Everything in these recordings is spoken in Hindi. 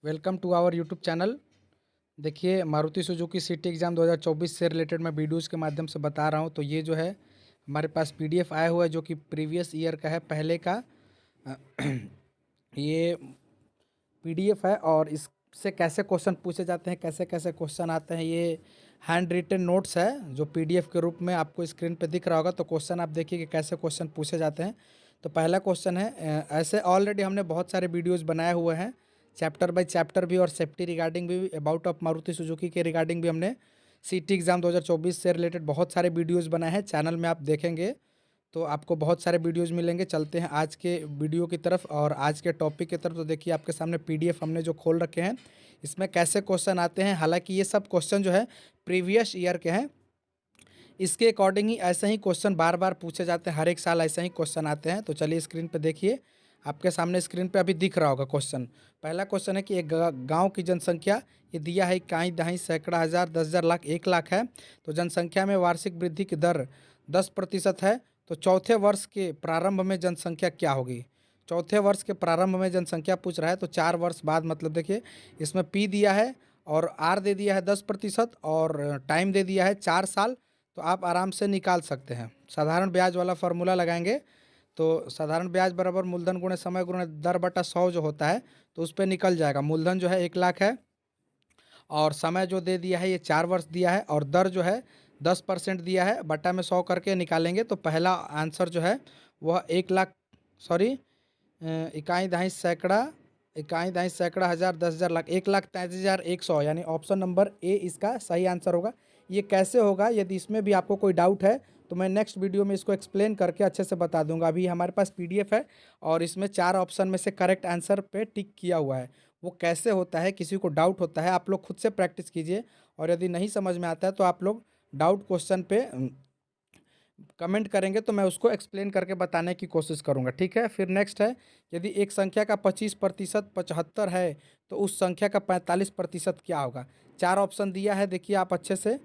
Welcome to our YouTube channel. देखिए, मारुति सुजुकी सिटी एग्ज़ाम 2024 से रिलेटेड मैं वीडियोज़ के माध्यम से बता रहा हूँ। तो ये जो है हमारे पास पीडीएफ आया हुआ है जो कि प्रीवियस ईयर का है, पहले का। अ, ये पीडीएफ है और इससे कैसे क्वेश्चन पूछे जाते हैं, कैसे कैसे क्वेश्चन आते हैं, ये हैंड रिटन नोट्स है जो पीडीएफ के रूप में आपको स्क्रीन पे दिख रहा होगा। तो क्वेश्चन आप देखिए कि कैसे क्वेश्चन पूछे जाते हैं। तो पहला क्वेश्चन है, ऐसे ऑलरेडी हमने बहुत सारे वीडियोज़ बनाए हुए हैं, चैप्टर बाय चैप्टर भी और सेफ्टी रिगार्डिंग भी, अबाउट ऑफ मारुति सुजुकी के रिगार्डिंग भी हमने सीटी एग्ज़ाम 2024 से रिलेटेड बहुत सारे वीडियोज़ बनाए हैं। चैनल में आप देखेंगे तो आपको बहुत सारे वीडियोज़ मिलेंगे। चलते हैं आज के वीडियो की तरफ और आज के टॉपिक की तरफ। तो देखिए, आपके सामने पीडीएफ हमने जो खोल रखे हैं, इसमें कैसे क्वेश्चन आते हैं। हालांकि ये सब क्वेश्चन जो है प्रीवियस ईयर के हैं, इसके अकॉर्डिंग ही ऐसे ही क्वेश्चन बार बार पूछे जाते हैं। हर एक साल ऐसे ही क्वेश्चन आते हैं। तो चलिए स्क्रीन पे देखिए, आपके सामने स्क्रीन पे अभी दिख रहा होगा क्वेश्चन। पहला क्वेश्चन है कि एक गांव की जनसंख्या ये दिया है, इकाई दहाई सैकड़ा हज़ार 10,000 लाख 1 लाख है। तो जनसंख्या में वार्षिक वृद्धि की दर 10% है। तो चौथे वर्ष के प्रारंभ में जनसंख्या क्या होगी। चौथे वर्ष के प्रारंभ में जनसंख्या पूछ रहा है, तो 4 वर्ष बाद, मतलब देखिए इसमें पी दिया है और आर दे दिया है 10% और टाइम दे दिया है 4 साल। तो आप आराम से निकाल सकते हैं। साधारण ब्याज वाला फार्मूला लगाएंगे तो साधारण ब्याज बराबर मूलधन गुणे समय गुणे दर बटा 100 जो होता है, तो उस पर निकल जाएगा। मूलधन जो है 1 लाख है और समय जो दे दिया है ये 4 वर्ष दिया है और दर जो है 10% दिया है, बटा में 100 करके निकालेंगे। तो पहला आंसर जो है वह 1 लाख, सॉरी, इकाई दहाई सैकड़ा, इकाई दहाई सैकड़ा हज़ार 10,000 लाख 1,33,100, यानी ऑप्शन नंबर ए इसका सही आंसर होगा। ये कैसे होगा, यदि इसमें भी आपको कोई डाउट है तो मैं नेक्स्ट वीडियो में इसको एक्सप्लेन करके अच्छे से बता दूंगा। अभी हमारे पास पीडीएफ है और इसमें 4 ऑप्शन में से करेक्ट आंसर पे टिक किया हुआ है। वो कैसे होता है, किसी को डाउट होता है, आप लोग खुद से प्रैक्टिस कीजिए और यदि नहीं समझ में आता है तो आप लोग डाउट क्वेश्चन पे कमेंट करेंगे तो मैं उसको एक्सप्लेन करके बताने की कोशिश करूंगा, ठीक है। फिर नेक्स्ट है, यदि एक संख्या का 25% 75 है तो उस संख्या का 45% क्या होगा। 4 ऑप्शन दिया है, देखिए आप अच्छे से।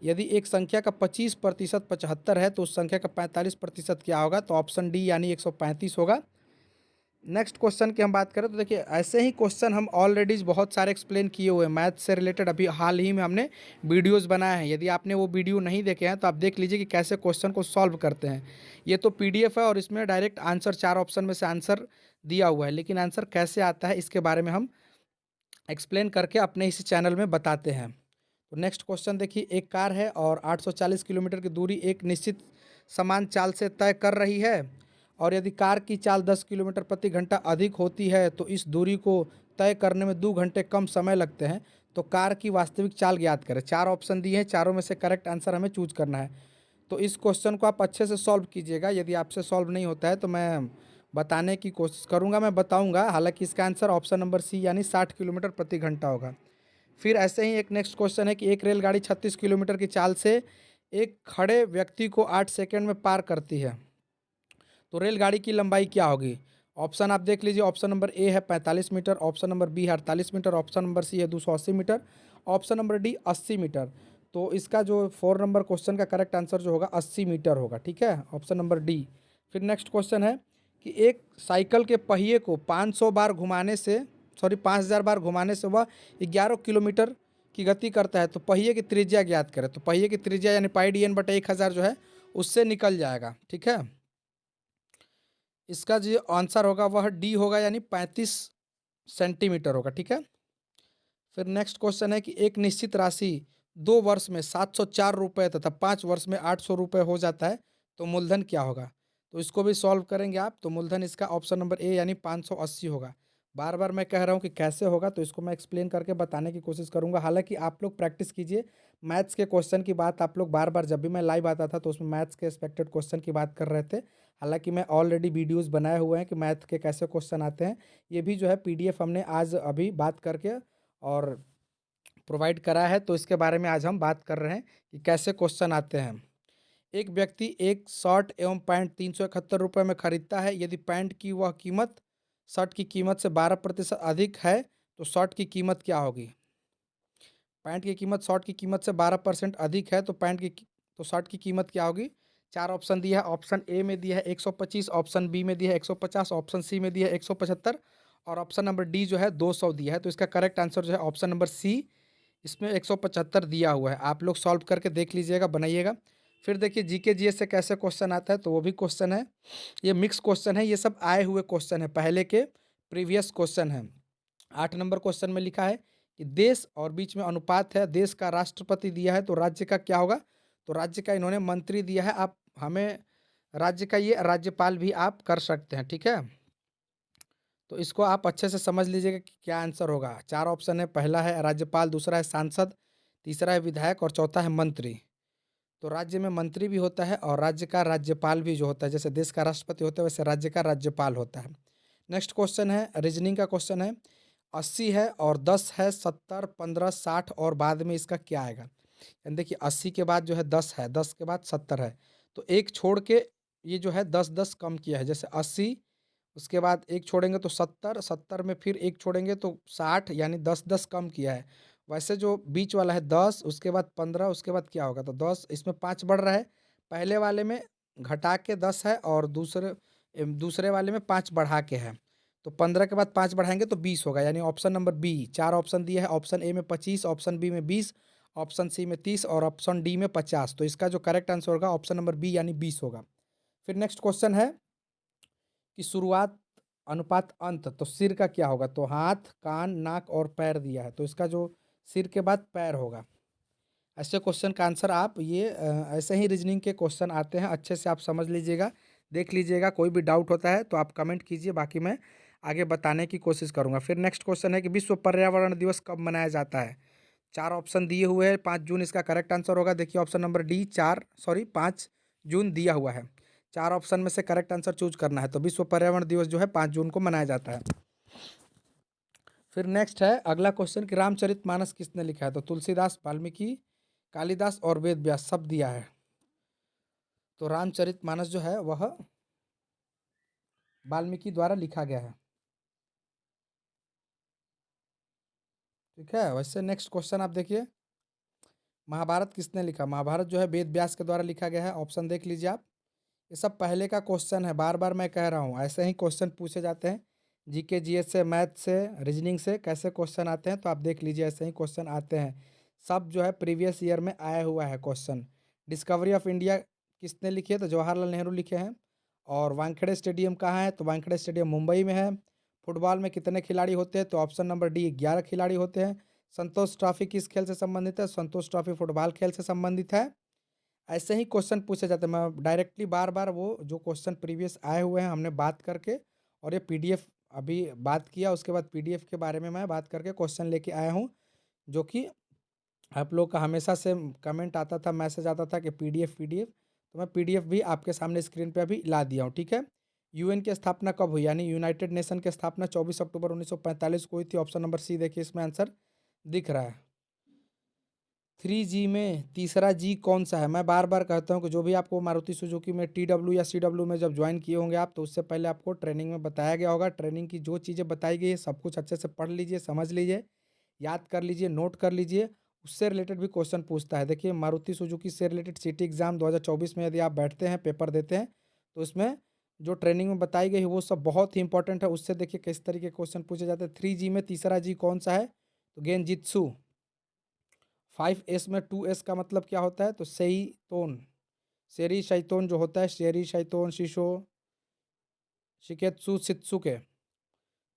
यदि एक संख्या का 25% 75 है तो उस संख्या का 45% क्या होगा, तो ऑप्शन डी यानी 135 होगा। नेक्स्ट क्वेश्चन की हम बात करें तो देखिए, ऐसे ही क्वेश्चन हम ऑलरेडी बहुत सारे एक्सप्लेन किए हुए हैं मैथ से रिलेटेड। अभी हाल ही में हमने वीडियोस बनाए हैं, यदि आपने वो वीडियो नहीं देखे हैं तो आप देख लीजिए कि कैसे क्वेश्चन को सॉल्व करते हैं। ये तो पीडीएफ है और इसमें डायरेक्ट आंसर 4 ऑप्शन में से आंसर दिया हुआ है, लेकिन आंसर कैसे आता है इसके बारे में हम एक्सप्लेन करके अपने इसी चैनल में बताते हैं। तो नेक्स्ट क्वेश्चन देखिए, एक कार है और 840 किलोमीटर की दूरी एक निश्चित समान चाल से तय कर रही है और यदि कार की चाल 10 किलोमीटर प्रति घंटा अधिक होती है तो इस दूरी को तय करने में 2 घंटे कम समय लगते हैं। तो कार की वास्तविक चाल ज्ञात करें। 4 ऑप्शन दिए हैं, चारों में से करेक्ट आंसर हमें चूज करना है। तो इस क्वेश्चन को आप अच्छे से सॉल्व कीजिएगा। यदि आपसे सॉल्व नहीं होता है तो मैं बताने की कोशिश करूंगा, मैं बताऊंगा। हालांकि इसका आंसर ऑप्शन नंबर सी यानी 60 किलोमीटर प्रति घंटा होगा। फिर ऐसे ही एक नेक्स्ट क्वेश्चन है कि एक रेलगाड़ी 36 किलोमीटर की चाल से एक खड़े व्यक्ति को 8 सेकंड में पार करती है, तो रेलगाड़ी की लंबाई क्या होगी। ऑप्शन आप देख लीजिए, ऑप्शन नंबर ए है 45 मीटर, ऑप्शन नंबर बी है 48 मीटर, ऑप्शन नंबर सी है 280 meter, option number D 80 meter. तो इसका जो 4 नंबर क्वेश्चन का करेक्ट आंसर जो होगा 80 मीटर होगा, ठीक है, ऑप्शन नंबर डी। फिर नेक्स्ट क्वेश्चन है कि एक साइकिल के पहिए को 500 बार घुमाने से, सॉरी 5000 बार घुमाने से वह 11 किलोमीटर की गति करता है, तो पहिए की त्रिज्या ज्ञात करें। तो पहिए की त्रिज्या यानी पाई डी एन बटा 1000 जो है उससे निकल जाएगा, ठीक है। इसका जो आंसर होगा वह डी होगा, यानी 35 सेंटीमीटर होगा, ठीक है। फिर नेक्स्ट क्वेश्चन है कि एक निश्चित राशि 2 वर्ष में 704 रुपये तथा 5 वर्ष में 800 रुपये हो जाता है, तो मूलधन क्या होगा। तो इसको भी सॉल्व करेंगे आप, तो मूलधन इसका ऑप्शन नंबर ए यानी 580 होगा। बार बार मैं कह रहा हूँ कि कैसे होगा, तो इसको मैं एक्सप्लेन करके बताने की कोशिश करूंगा। हालांकि आप लोग प्रैक्टिस कीजिए। मैथ्स के क्वेश्चन की बात आप लोग बार बार, जब भी मैं लाइव आता था तो उसमें मैथ्स के एक्सपेक्टेड क्वेश्चन की बात कर रहे थे। हालांकि मैं ऑलरेडी वीडियोज़ बनाए हुए हैं कि मैथ के कैसे क्वेश्चन आते हैं। ये भी जो है पीडीएफ हमने आज अभी बात करके और प्रोवाइड करा है, तो इसके बारे में आज हम बात कर रहे हैं कि कैसे क्वेश्चन आते हैं। एक व्यक्ति एक शर्ट एवं पैंट 371 रुपये में खरीदता है। यदि पैंट की वह कीमत शर्ट की कीमत से 12% अधिक है तो शर्ट की कीमत क्या होगी। पैंट की कीमत शर्ट की कीमत से 12% अधिक है तो तो शर्ट की कीमत क्या होगी। 4 ऑप्शन दिया है। ऑप्शन ए में दिया है 125, ऑप्शन बी में दिया है 150, ऑप्शन सी में दिया है 175, और ऑप्शन नंबर डी जो है 200 दिया है। तो इसका करेक्ट आंसर जो है ऑप्शन नंबर सी, इसमें 175 दिया हुआ है। आप लोग सॉल्व करके देख लीजिएगा, बनाइएगा। फिर देखिए जीके जीएस से कैसे क्वेश्चन आता है, तो वो भी क्वेश्चन है, ये मिक्स क्वेश्चन है, ये सब आए हुए क्वेश्चन है, पहले के प्रीवियस क्वेश्चन है। 8 नंबर क्वेश्चन में लिखा है कि देश और बीच में अनुपात है, देश का राष्ट्रपति दिया है तो राज्य का क्या होगा, तो राज्य का इन्होंने मंत्री दिया है। आप हमें राज्य का ये राज्यपाल भी आप कर सकते हैं, ठीक है। तो इसको आप अच्छे से समझ लीजिएगा कि क्या आंसर होगा। 4 ऑप्शन है, पहला है राज्यपाल, दूसरा है सांसद, तीसरा है विधायक और चौथा है मंत्री। तो राज्य में मंत्री भी होता है और राज्य का राज्यपाल भी जो होता है, जैसे देश का राष्ट्रपति होता है वैसे राज्य का राज्यपाल होता है। नेक्स्ट क्वेश्चन है, रीजनिंग का क्वेश्चन है। 80 है और 10 है, 70, 15, 60 और बाद में इसका क्या आएगा। यानी देखिए 80 के बाद जो है 10 है, 10 के बाद 70 है, तो एक छोड़ के ये जो है 10-10 कम किया है। जैसे 80, उसके बाद एक छोड़ेंगे तो 70, 70 में फिर एक छोड़ेंगे तो 60, यानी 10-10 कम किया है। वैसे जो बीच वाला है 10, उसके बाद 15, उसके बाद क्या होगा, तो 10, इसमें 5 बढ़ रहा है। पहले वाले में घटा के 10 है और दूसरे वाले में 5 बढ़ा के है। तो 15 के बाद 5 बढ़ाएंगे तो 20 होगा, यानी ऑप्शन नंबर बी। 4 ऑप्शन दिए है, ऑप्शन ए में 25, ऑप्शन बी में 20, ऑप्शन सी में 30 और ऑप्शन डी में 50। तो इसका जो करेक्ट आंसर होगा ऑप्शन नंबर बी यानी 20 होगा। फिर नेक्स्ट क्वेश्चन है कि शुरुआत अनुपात अंत, तो सिर का क्या होगा, तो हाथ, कान, नाक और पैर दिया है, तो इसका जो सिर के बाद पैर होगा। ऐसे क्वेश्चन का आंसर आप ये ऐसे ही रीजनिंग के क्वेश्चन आते हैं, अच्छे से आप समझ लीजिएगा, देख लीजिएगा। कोई भी डाउट होता है तो आप कमेंट कीजिए, बाकी मैं आगे बताने की कोशिश करूंगा। फिर नेक्स्ट क्वेश्चन है कि विश्व पर्यावरण दिवस कब मनाया जाता है। 4 ऑप्शन दिए हुए हैं, 5 जून इसका करेक्ट आंसर होगा। देखिए ऑप्शन नंबर डी 5 जून दिया हुआ है। 4 ऑप्शन में से करेक्ट आंसर चूज करना है। तो विश्व पर्यावरण दिवस जो है 5 जून को मनाया जाता है। फिर नेक्स्ट है अगला क्वेश्चन कि रामचरितमानस किसने लिखा है, तो तुलसीदास, वाल्मीकि, कालिदास और वेद व्यास सब दिया है। तो रामचरितमानस जो है वह वाल्मीकि द्वारा लिखा गया है, ठीक है। वैसे नेक्स्ट क्वेश्चन आप देखिए, महाभारत किसने लिखा। महाभारत जो है वेद व्यास के द्वारा लिखा गया है। ऑप्शन देख लीजिए आप, ये सब पहले का क्वेश्चन है, बार बार मैं कह रहा हूँ, ऐसे ही क्वेश्चन पूछे जाते हैं। जीके जीएस से, मैथ से, रीजनिंग से कैसे क्वेश्चन आते हैं तो आप देख लीजिए, ऐसे ही क्वेश्चन आते हैं। सब जो है प्रीवियस ईयर में आया हुआ है क्वेश्चन। डिस्कवरी ऑफ इंडिया किसने लिखी है, तो जवाहरलाल नेहरू लिखे हैं। और वानखेड़े स्टेडियम कहाँ है, तो वानखेड़े स्टेडियम मुंबई में है। फुटबॉल में कितने खिलाड़ी होते हैं, तो ऑप्शन नंबर डी 11 खिलाड़ी होते हैं। संतोष ट्रॉफी किस खेल से संबंधित है, संतोष ट्रॉफी फुटबॉल खेल से संबंधित है। ऐसे ही क्वेश्चन पूछे जाते हैं। मैं डायरेक्टली बार बार वो जो क्वेश्चन प्रीवियस आए हुए हैं हमने बात करके, और ये पीडीएफ अभी बात किया, उसके बाद पीडीएफ के बारे में मैं बात करके क्वेश्चन लेके आया हूँ, जो कि आप लोग का हमेशा से कमेंट आता था, मैसेज आता था कि पीडीएफ पीडीएफ, तो मैं पीडीएफ भी आपके सामने स्क्रीन पे अभी ला दिया हूँ, ठीक है। यूएन की स्थापना कब हुई, यानी यूनाइटेड नेशन की स्थापना 24 अक्टूबर 1945 को हुई थी। ऑप्शन नंबर सी देखिए, इसमें आंसर दिख रहा है। 3G में तीसरा जी कौन सा है। मैं बार बार कहता हूँ कि जो भी आपको मारुति सुजुकी में TW या CW में जब ज्वाइन किए होंगे आप, तो उससे पहले आपको ट्रेनिंग में बताया गया होगा। ट्रेनिंग की जो चीज़ें बताई गई है सब कुछ अच्छे से पढ़ लीजिए, समझ लीजिए, याद कर लीजिए, नोट कर लीजिए। उससे रिलेटेड भी क्वेश्चन पूछता है। देखिए मारुति सुजुकी से रिलेटेड सिटी एग्जाम 2024 में यदि आप बैठते हैं, पेपर देते हैं, तो उसमें जो ट्रेनिंग में बताई गई है वो सब बहुत ही इंपॉर्टेंट है। उससे देखिए किस तरीके के क्वेश्चन पूछे जाते हैं। 3G में तीसरा जी कौन सा है, तो गेनजित्सु। 5S में 2S का मतलब क्या होता है, तो सेईतोन, शेरी शैतोन जो होता है, शेरी शैतोन, शिशो, शिकेत्सु, शित्सुके।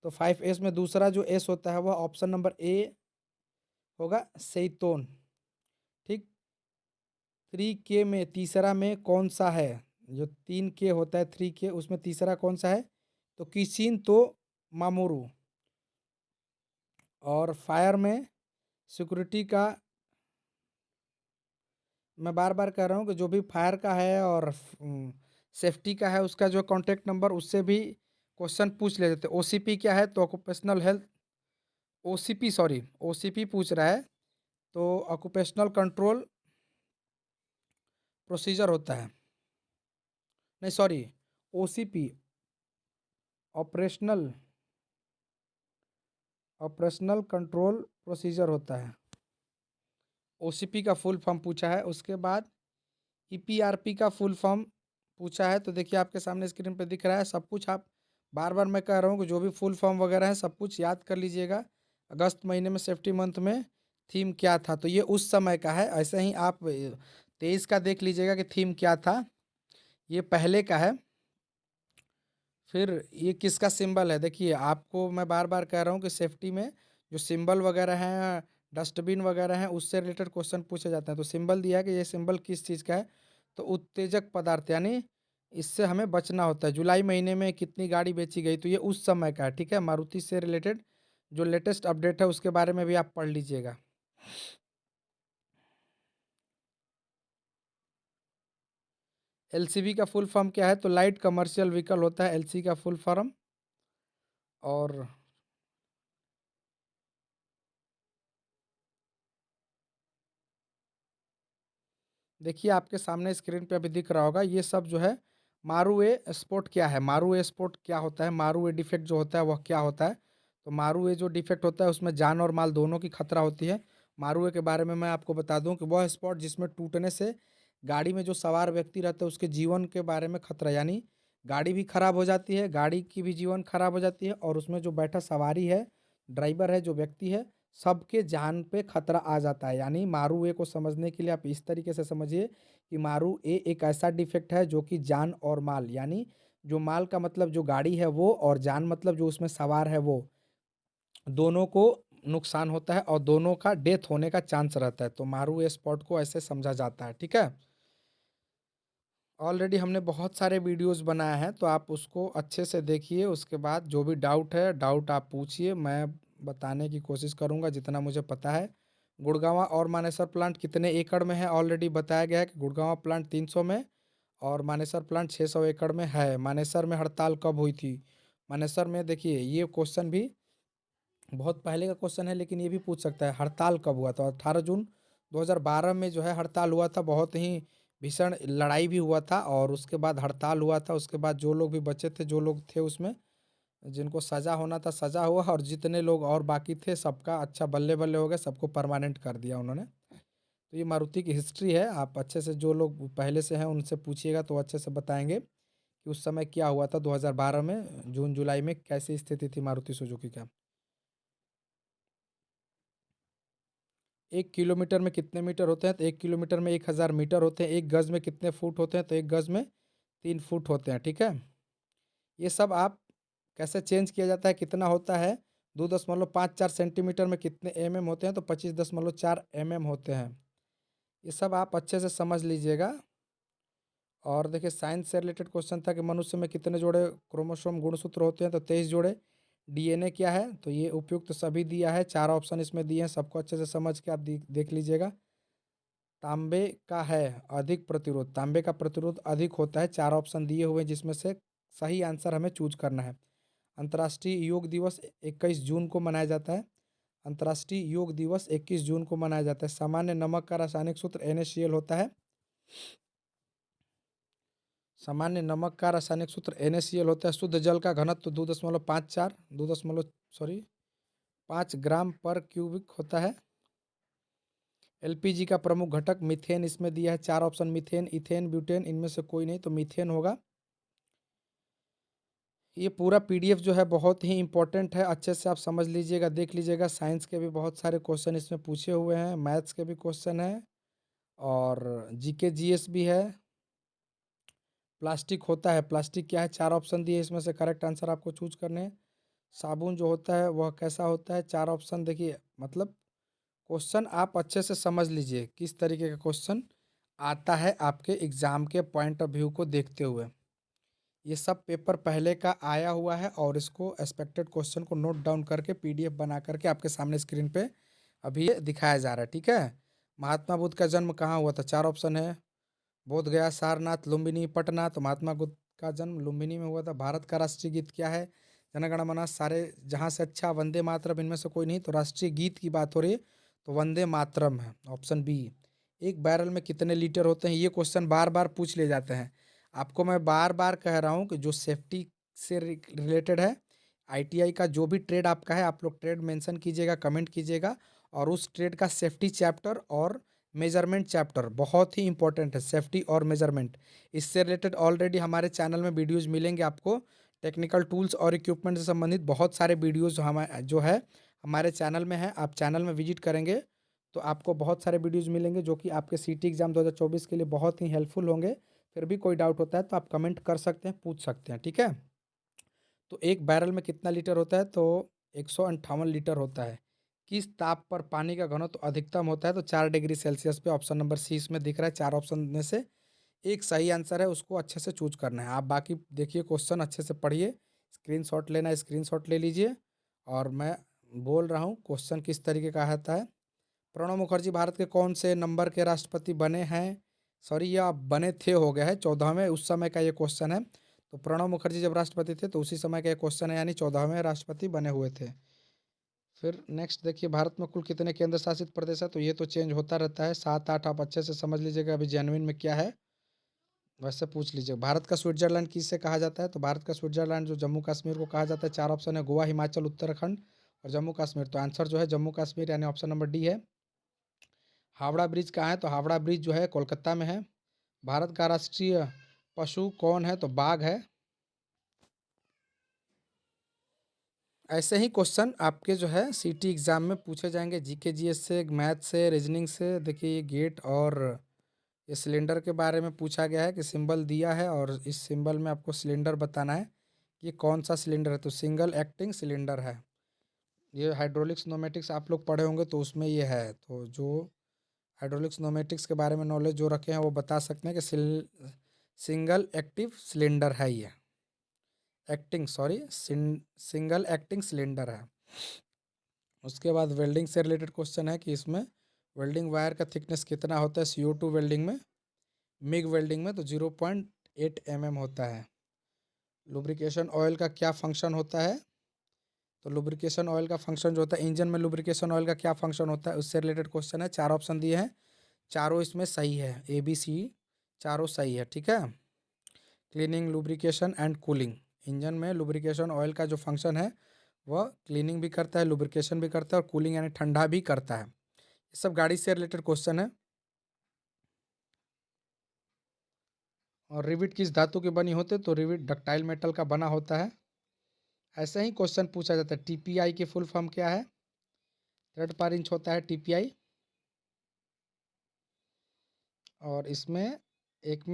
तो 5S में दूसरा जो एस होता है वह ऑप्शन नंबर ए होगा, सेईतोन, ठीक। 3K में तीसरा में कौन सा है, जो 3K होता है 3K, उसमें तीसरा कौन सा है, तो किसिन तो मामोरू। और फायर में सिक्योरिटी का, मैं बार बार कह रहा हूँ कि जो भी फायर का है और सेफ्टी का है उसका जो कॉन्टैक्ट नंबर, उससे भी क्वेश्चन पूछ लेते थे। OCP क्या है, तो occupational health, OCP sorry OCP पूछ रहा है, तो ऑक्यूपेशनल कंट्रोल प्रोसीजर होता है, नहीं sorry, OCP operational operational control procedure होता है। OCP का फुल फॉर्म पूछा है। उसके बाद EPRP का फुल फॉर्म पूछा है। तो देखिए आपके सामने स्क्रीन पे दिख रहा है, सब कुछ आप बार बार मैं कह रहा हूँ कि जो भी फुल फॉर्म वगैरह है सब कुछ याद कर लीजिएगा। अगस्त महीने में सेफ्टी मंथ में थीम क्या था, तो ये उस समय का है। ऐसे ही आप 23 का देख लीजिएगा कि थीम क्या था, ये पहले का है। फिर ये किसका सिंबल है, देखिए आपको मैं बार बार कह रहा हूँ कि सेफ्टी में जो सिंबल वगैरह हैं, डस्टबिन वगैरह हैं, उससे रिलेटेड क्वेश्चन पूछे जाते हैं। तो सिंबल दिया है कि ये सिंबल किस चीज़ का है, तो उत्तेजक पदार्थ, यानी इससे हमें बचना होता है। जुलाई महीने में कितनी गाड़ी बेची गई, तो ये उस समय का है, ठीक है। मारुति से रिलेटेड जो लेटेस्ट अपडेट है उसके बारे में भी आप पढ़ लीजिएगा। एलसीवी का फुल फॉर्म क्या है, तो लाइट कमर्शियल व्हीकल होता है एलसी का फुल फॉर्म। और देखिए आपके सामने स्क्रीन पे अभी दिख रहा होगा, ये सब जो है मारू ए स्पोर्ट क्या है, मारू ए स्पोर्ट क्या होता है, मारू ए डिफेक्ट जो होता है वह क्या होता है। तो मारू ए जो डिफेक्ट होता है उसमें जान और माल दोनों की खतरा होती है। मारू ए के बारे में मैं आपको बता दूं कि वह स्पॉट जिसमें टूटने से गाड़ी में जो सवार व्यक्ति रहता है उसके जीवन के बारे में खतरा, यानी गाड़ी भी खराब हो जाती है, गाड़ी की भी जीवन खराब हो जाती है, और उसमें जो बैठा सवारी है, ड्राइवर है, जो व्यक्ति है, सबके जान पे खतरा आ जाता है। यानी मारू ए को समझने के लिए आप इस तरीके से समझिए कि मारू ए एक ऐसा डिफेक्ट है जो कि जान और माल, यानी जो माल का मतलब जो गाड़ी है वो, और जान मतलब जो उसमें सवार है वो, दोनों को नुकसान होता है और दोनों का डेथ होने का चांस रहता है। तो मारू ए स्पॉट को ऐसे समझा जाता है, ठीक है। ऑलरेडी हमने बहुत सारे वीडियोस बनाए हैं, तो आप उसको अच्छे से देखिए। उसके बाद जो भी डाउट है, डाउट आप पूछिए, मैं बताने की कोशिश करूंगा जितना मुझे पता है। गुड़गांव और मानेसर प्लांट कितने एकड़ में है, ऑलरेडी बताया गया है कि गुड़गांव प्लांट 300 में और मानेसर प्लांट 600 एकड़ में है। मानेसर में हड़ताल कब हुई थी, मानेसर में देखिए ये क्वेश्चन भी बहुत पहले का क्वेश्चन है, लेकिन ये भी पूछ सकता है हड़ताल कब हुआ था। 18 जून 2012 में जो है हड़ताल हुआ था, बहुत ही भीषण लड़ाई भी हुआ था, और उसके बाद हड़ताल हुआ था। उसके बाद जो लोग भी बचे थे, जो लोग थे उसमें, जिनको सजा होना था सजा हुआ, और जितने लोग और बाकी थे सबका अच्छा बल्ले बल्ले हो गए, सबको परमानेंट कर दिया उन्होंने। तो ये मारुति की हिस्ट्री है, आप अच्छे से जो लोग पहले से हैं उनसे पूछिएगा तो अच्छे से बताएंगे कि उस समय क्या हुआ था 2012 में जून जुलाई में, कैसी स्थिति थी मारुति सुजुकी का। 1 किलोमीटर में कितने मीटर होते हैं, तो 1 किलोमीटर में 1000 मीटर होते हैं। 1 गज में कितने फुट होते हैं, तो 1 गज में 3 फुट होते हैं, ठीक है। ये सब आप कैसे चेंज किया जाता है, कितना होता है, 2.54 सेंटीमीटर में कितने एमएम होते हैं, तो 25.4 एमएम होते हैं। ये सब आप अच्छे से समझ लीजिएगा। और देखिए साइंस से रिलेटेड क्वेश्चन था कि मनुष्य में कितने जोड़े क्रोमोसोम गुणसूत्र होते हैं, तो 23 जोड़े। डीएनए क्या है, तो ये उपयुक्त सभी दिया है, 4 ऑप्शन इसमें दिए हैं, सबको अच्छे से समझ के आप देख लीजिएगा। तांबे का है अधिक प्रतिरोध, तांबे का प्रतिरोध अधिक होता है, 4 ऑप्शन दिए हुए हैं जिसमें से सही आंसर हमें चूज करना है। अंतर्राष्ट्रीय योग दिवस 21 जून को मनाया जाता है। अंतर्राष्ट्रीय योग दिवस 21 जून को मनाया जाता है। सामान्य नमक का रासायनिक सूत्र NaCl होता है। सामान्य नमक का रासायनिक सूत्र NaCl होता है। शुद्ध जल का घनत्व 2.54 2 5 ग्राम पर क्यूबिक होता है। एलपीजी का प्रमुख घटक मीथेन इसमें दिया है, 4 ऑप्शन, मीथेन, इथेन, ब्यूटेन, इनमें से कोई नहीं, तो मीथेन होगा। ये पूरा पीडीएफ जो है बहुत ही इंपॉर्टेंट है, अच्छे से आप समझ लीजिएगा, देख लीजिएगा। साइंस के भी बहुत सारे क्वेश्चन इसमें पूछे हुए हैं, मैथ्स के भी क्वेश्चन हैं, और जीके जीएस भी है। प्लास्टिक होता है, प्लास्टिक क्या है, 4 ऑप्शन दिए, इसमें से करेक्ट आंसर आपको चूज करने हैं। साबुन जो होता है वह कैसा होता है, 4 ऑप्शन। देखिए मतलब क्वेश्चन आप अच्छे से समझ लीजिए किस तरीके का क्वेश्चन आता है आपके एग्जाम के पॉइंट ऑफ व्यू को देखते हुए। ये सब पेपर पहले का आया हुआ है, और इसको एक्सपेक्टेड क्वेश्चन को नोट डाउन करके पीडीएफ बना करके आपके सामने स्क्रीन पे अभी ये दिखाया जा रहा है, ठीक है। महात्मा बुद्ध का जन्म कहाँ हुआ था, 4 ऑप्शन है। बोध गया, सारनाथ, लुम्बिनी, पटना, तो महात्मा बुद्ध का जन्म लुम्बिनी में हुआ था। भारत का राष्ट्रीय गीत क्या है, जनगण मन सारे जहाँ से अच्छा, वंदे मातरम, इनमें से कोई नहीं। तो राष्ट्रीय गीत की बात हो रही है तो वंदे मातरम है, ऑप्शन बी। एक बैरल में कितने लीटर होते हैं, ये क्वेश्चन बार बार पूछ ले जाते हैं। आपको मैं बार बार कह रहा हूँ कि जो सेफ्टी से रिलेटेड है, आईटीआई का जो भी ट्रेड आपका है, आप लोग ट्रेड मेंशन कीजिएगा, कमेंट कीजिएगा, और उस ट्रेड का सेफ्टी चैप्टर और मेजरमेंट चैप्टर बहुत ही इंपॉर्टेंट है, सेफ्टी और मेजरमेंट। इससे रिलेटेड ऑलरेडी हमारे चैनल में वीडियोज मिलेंगे आपको, टेक्निकल टूल्स और इक्विपमेंट से संबंधित बहुत सारे वीडियोज़ जो है हमारे चैनल में है। आप चैनल में विजिट करेंगे तो आपको बहुत सारे वीडियोज़ मिलेंगे जो कि आपके सीटी एग्ज़ाम 2024 के लिए बहुत ही हेल्पफुल होंगे। फिर भी कोई डाउट होता है तो आप कमेंट कर सकते हैं, पूछ सकते हैं, ठीक है? तो एक बैरल में कितना लीटर होता है? तो 158 लीटर होता है। किस ताप पर पानी का घनत्व अधिकतम होता है? तो 4 डिग्री सेल्सियस पे। ऑप्शन नंबर सी इसमें दिख रहा है। 4 ऑप्शन में से एक सही आंसर है, उसको अच्छे से चूज करना है। आप बाकी देखिए क्वेश्चन अच्छे से पढ़िए, स्क्रीनशॉट लेना है स्क्रीनशॉट ले लीजिए। और मैं बोल रहा हूँ क्वेश्चन किस तरीके का आता है। प्रणब मुखर्जी भारत के कौन से नंबर के राष्ट्रपति बने हैं? सॉरी, ये आप बने थे हो गया है, 14वें उस समय का ये क्वेश्चन है। तो प्रणब मुखर्जी जब राष्ट्रपति थे तो उसी समय का ये क्वेश्चन है, यानी 14वें राष्ट्रपति बने हुए थे। फिर नेक्स्ट देखिए, भारत में कुल कितने केंद्र शासित प्रदेश है? तो ये तो चेंज होता रहता है, 7 8 आप अच्छे से समझ लीजिएगा अभी जेन्युइन में क्या है वैसे पूछ लीजिए। भारत का स्विट्जरलैंड किससे कहा जाता है? तो भारत का स्विट्जरलैंड जो जम्मू कश्मीर को कहा जाता है। 4 ऑप्शन है, गोवा, हिमाचल, उत्तराखंड और जम्मू कश्मीर। तो आंसर जो है जम्मू कश्मीर, यानी ऑप्शन नंबर डी है। हावड़ा ब्रिज कहाँ है? तो हावड़ा ब्रिज जो है कोलकाता में है। भारत का राष्ट्रीय पशु कौन है? तो बाघ है। ऐसे ही क्वेश्चन आपके जो है सीटी एग्जाम में पूछे जाएंगे, जीके जीएस से, मैथ से, रीजनिंग से। देखिए ये गेट और ये सिलेंडर के बारे में पूछा गया है कि सिंबल दिया है और इस सिंबल में आपको सिलेंडर बताना है कि कौन सा सिलेंडर है। तो सिंगल एक्टिंग सिलेंडर है। ये हाइड्रोलिक्स नोमेटिक्स आप लोग पढ़े होंगे तो उसमें ये है। तो जो हाइड्रोलिक्स नोमेटिक्स के बारे में नॉलेज जो रखे हैं वो बता सकते हैं कि सिंगल एक्टिव सिलेंडर है ये। Acting sorry single acting cylinder है। उसके बाद वेल्डिंग से रिलेटेड क्वेश्चन है कि इसमें वेल्डिंग वायर का थिकनेस कितना होता है CO2 वेल्डिंग में, मिग वेल्डिंग में? तो 0.8 mm होता है। लुब्रिकेशन ऑयल का क्या फंक्शन होता है? तो लुब्रिकेशन ऑयल का फंक्शन जो होता है, इंजन में लुब्रिकेशन ऑयल का क्या फंक्शन होता है उससे रिलेटेड क्वेश्चन है। 4 ऑप्शन दिए हैं, चारों इसमें सही है, ABC चारों सही है, ठीक है। Cleaning, lubrication and cooling. Engine में लुब्रिकेशन ऑयल का जो फंक्शन है वह क्लीनिंग भी करता है, लुब्रिकेशन भी करता है और कूलिंग यानी ठंडा भी करता है। ये सब गाड़ी से रिलेटेड क्वेश्चन है। और रिविट किस धातु की बनी होते? तो रिविट डक्टाइल मेटल का बना होता है। ऐसे ही क्वेश्चन पूछा जाता है, TPI की फुल फॉर्म क्या है? थ्रेड पर इंच होता है TPI। और इसमें एक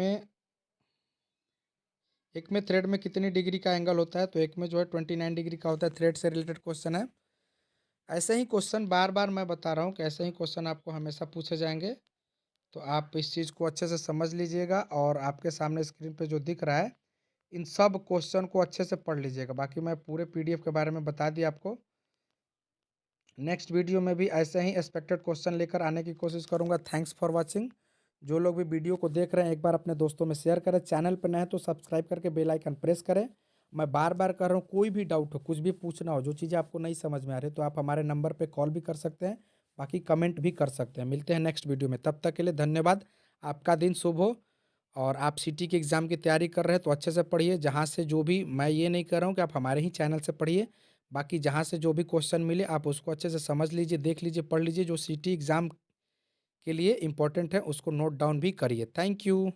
में थ्रेड में कितनी डिग्री का एंगल होता है? तो एक में जो है 29 डिग्री का होता है। थ्रेड से रिलेटेड क्वेश्चन है। ऐसे ही क्वेश्चन बार बार मैं बता रहा हूँ कि ऐसे ही क्वेश्चन आपको हमेशा पूछे जाएंगे। तो आप इस चीज़ को अच्छे से समझ लीजिएगा और आपके सामने स्क्रीन पे जो दिख रहा है इन सब क्वेश्चन को अच्छे से पढ़ लीजिएगा। बाकी मैं पूरे PDF के बारे में बता दिया आपको। नेक्स्ट वीडियो में भी ऐसे ही एक्सपेक्टेड क्वेश्चन लेकर आने की कोशिश करूंगा। Thanks for watching. जो लोग भी वीडियो को देख रहे हैं एक बार अपने दोस्तों में शेयर करें। चैनल पर नए हैं तो सब्सक्राइब करके बेल आइकन प्रेस करें। मैं बार बार कर रहा हूँ, कोई भी डाउट हो, कुछ भी पूछना हो, जो चीज़ें आपको नहीं समझ में आ रही तो आप हमारे नंबर पर कॉल भी कर सकते हैं, बाकी कमेंट भी कर सकते हैं। मिलते हैं नेक्स्ट वीडियो में, तब तक के लिए धन्यवाद। आपका दिन शुभ हो। और आप सीटी के एग्ज़ाम की तैयारी कर रहे हैं तो अच्छे से पढ़िए। जहाँ से जो भी, मैं ये नहीं कर रहा हूँ कि आप हमारे ही चैनल से पढ़िए, बाकी जहाँ से जो भी क्वेश्चन मिले आप उसको अच्छे से समझ लीजिए, देख लीजिए, पढ़ लीजिए। जो सीटी एग्ज़ाम के लिए इम्पोर्टेंट है उसको नोट डाउन भी करिए। Thank you.